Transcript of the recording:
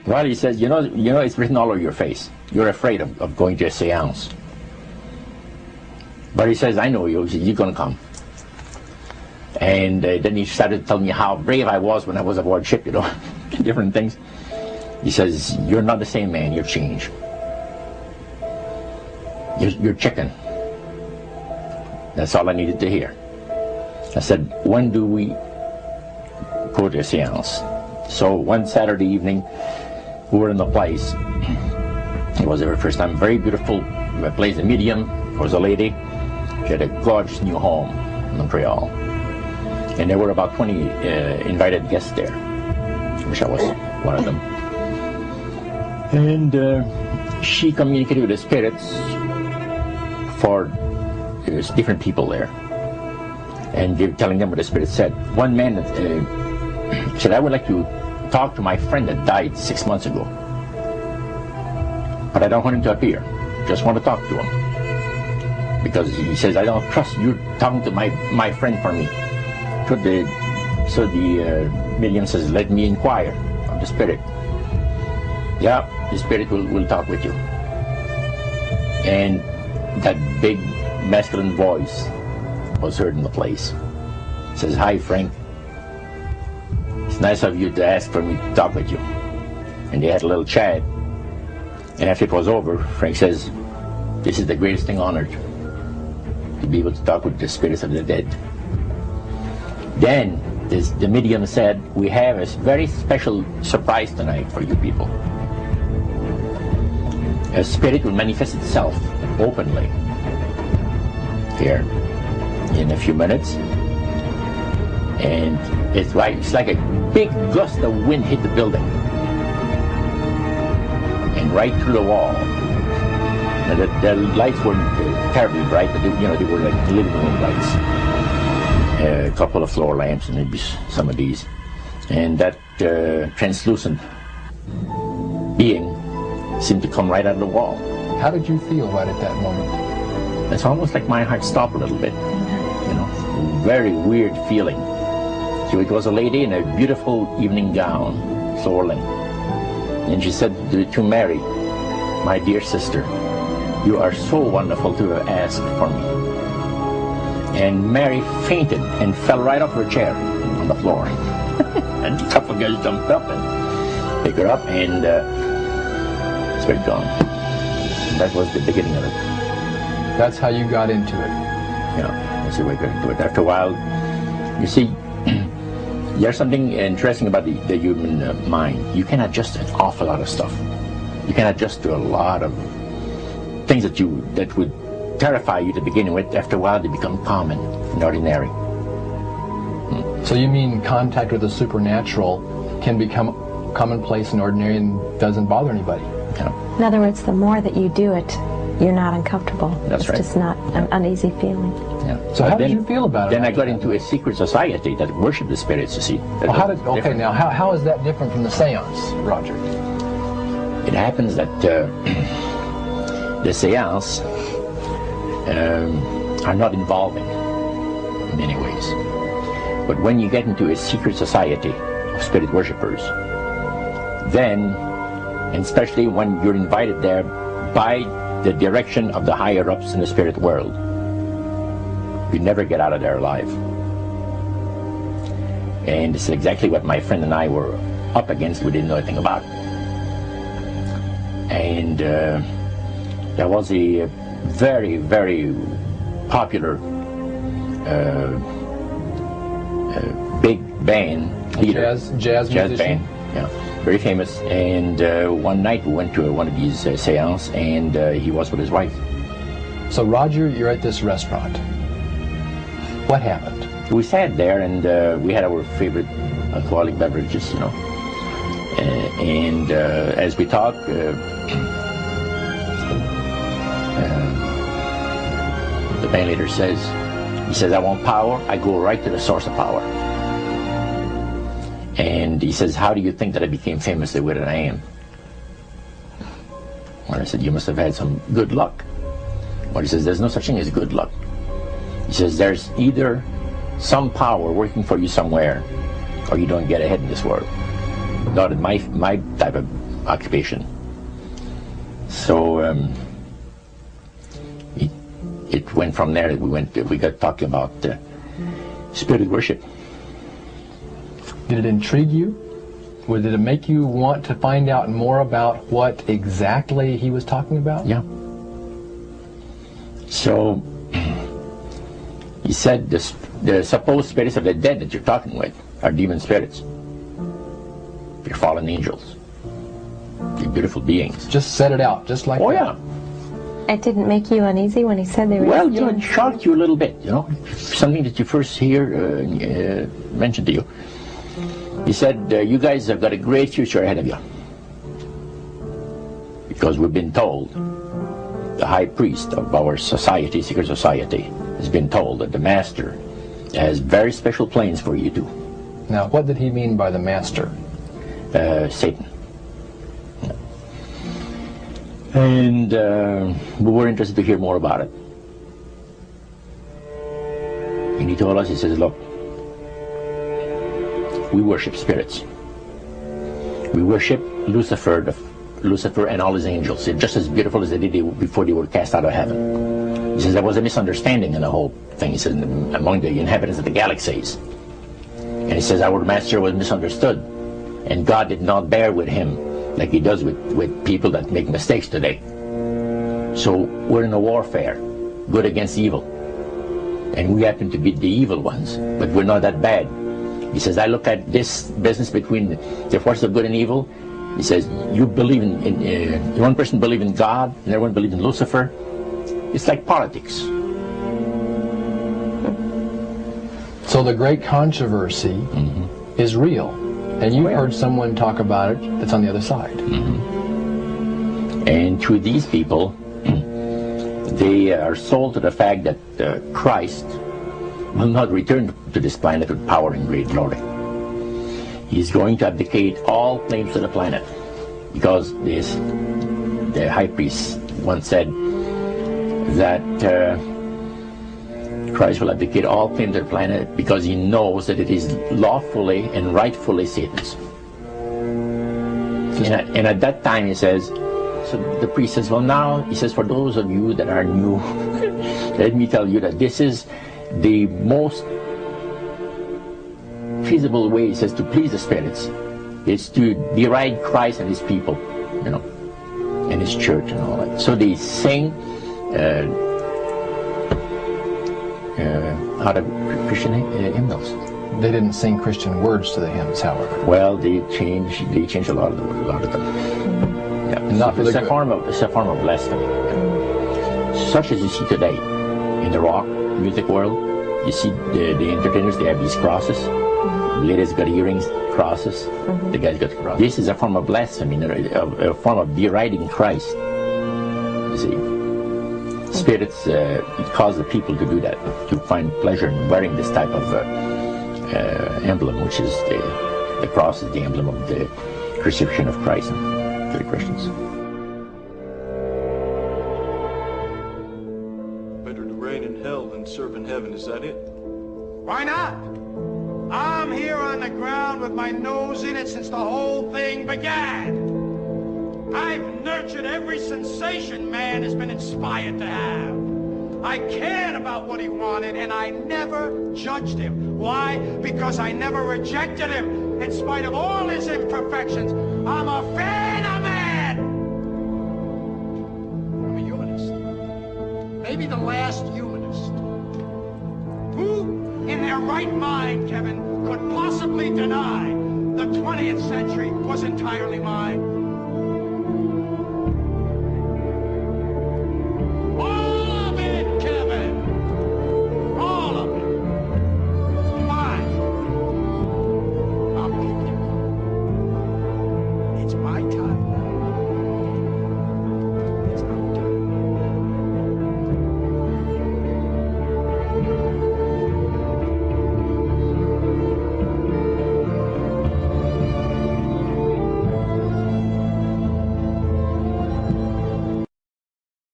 Well, he says, you know, it's written all over your face. You're afraid of going to a seance. But he says, I know you. He says, you're going to come. And then he started telling me how brave I was when I was aboard ship, you know, different things. He says, you're not the same man, you're changed. You're chicken. That's all I needed to hear. I said, when do we go to a seance? So one Saturday evening, we were in the place. It was the first time. Very beautiful place. The medium was a lady. She had a gorgeous new home in Montreal. And there were about 20 invited guests there. I wish I was one of them. And she communicated with the spirits for there's different people there. And they were telling them what the spirit said. One man said, I would like to talk to my friend that died 6 months ago. But I don't want him to appear. Just want to talk to him. Because he says, I don't trust you talking to my friend for me. So the medium says, let me inquire of the spirit. Yeah, the spirit will talk with you. And that big masculine voice was heard in the place. It says, hi Frank, it's nice of you to ask for me to talk with you. And they had a little chat. And after it was over, Frank says, this is the greatest thing on earth, to be able to talk with the spirits of the dead. Then the medium said, we have a very special surprise tonight for you people. A spirit will manifest itself openly here in a few minutes. And it's like a big gust of wind hit the building. And right through the wall. Now the lights weren't terribly bright, but they were like living room lights. A couple of floor lamps and maybe some of these. And that translucent being seemed to come right out of the wall. How did you feel right at that moment? It's almost like my heart stopped a little bit. You know, very weird feeling. So it was a lady in a beautiful evening gown, floorling. And she said to Mary, my dear sister, you are so wonderful to have asked for me. And Mary fainted and fell right off her chair on the floor. And a couple of guys jumped up and picked her up, and spirit gone. And that was the beginning of it. That's how you got into it. Yeah, that's the way I got into it. After a while, you see, there's something interesting about the human mind. You can adjust an awful lot of stuff. You can adjust to a lot of things that would terrify you to begin with. After a while, they become common and ordinary. So you mean contact with the supernatural can become commonplace and ordinary and doesn't bother anybody? Yeah. In other words, the more that you do it, you're not uncomfortable. That's right. It's just not an uneasy feeling. Yeah. So how did you feel about it? Then I got into a secret society that worshiped the spirits, you see. Okay, now how is that different from the seance, Roger? It happens that the seance are not involving in many ways. But when you get into a secret society of spirit worshippers, then, and especially when you're invited there by the direction of the higher ups in the spirit world, you never get out of there alive. And it's exactly what my friend and I were up against. We didn't know anything about. And there was a very, very popular big band leader. Jazz musician? Band, yeah, very famous. And one night we went to one of these seances, and he was with his wife. So Roger, you're at this restaurant. What happened? We sat there, and we had our favorite alcoholic beverages, you know. And as we talked, the band leader says, I want power. I go right to the source of power. And he says, how do you think that I became famous the way that I am? Well, I said, you must have had some good luck. Well, he says, there's no such thing as good luck. He says, there's either some power working for you somewhere, or you don't get ahead in this world. Not in my type of occupation. So it went from there. We got talking about spirit worship. Did it intrigue you? Or did it make you want to find out more about what exactly he was talking about? Yeah. So he said the supposed spirits of the dead that you're talking with are demon spirits. They're fallen angels. They're beautiful beings. Just set it out, just like Oh, that. yeah. It didn't make you uneasy when he said they were Well, doing it shocked you a little bit, something that you first hear mentioned to you. He said, you guys have got a great future ahead of you. Because we've been told, the high priest of our society, secret society, has been told that the master has very special plans for you too. Now, what did he mean by the master? Satan. And we were interested to hear more about it. And he told us, he says, look, we worship spirits. We worship Lucifer and all his angels. They're just as beautiful as they did before they were cast out of heaven. He says there was a misunderstanding in the whole thing. He says among the inhabitants of the galaxies. And he says our master was misunderstood. And God did not bear with him like he does with people that make mistakes today. So we're in a warfare, good against evil. And we happen to be the evil ones, but we're not that bad. He says, I look at this business between the forces of good and evil. He says, you believe in one person believes in God, and everyone believes in Lucifer. It's like politics. So the great controversy is real. And you heard someone talk about it that's on the other side. And through these people, they are sold to the fact that Christ will not return to this planet with power and great glory. He's going to abdicate all claims to the planet, because the high priest once said that Christ will abdicate all claims to the planet because he knows that it is lawfully and rightfully Satan's. And at that time he says, so the priest says, well now, he says, for those of you that are new, let me tell you that this is the most feasible way, he says, to please the spirits. It's to deride Christ and his people, and his church and all that. So they sing out of Christian hymnals. They didn't sing Christian words to the hymns, however. Well, they changed a lot of them. Yeah. Not It's a form of blasphemy. Such as you see today in the rock music world. You see the entertainers, they have these crosses. The ladies got earrings, crosses. The guys got crosses. This is a form of blasphemy, a form of deriding Christ. You see, spirits cause the people to do that, to find pleasure in wearing this type of emblem, which is the cross is the emblem of the crucifixion of Christ to the Christians. Better to reign in hell than serve in heaven, is that it? Why not? I'm here on the ground with my nose in it since the whole thing began. I've nurtured every sensation man has been inspired to have. I cared about what he wanted, and I never judged him. Why? Because I never rejected him, in spite of all his imperfections. I'm a fan of man! I'm a humanist. Maybe the last humanist. Who in their right mind, Kevin, could possibly deny the 20th century was entirely mine?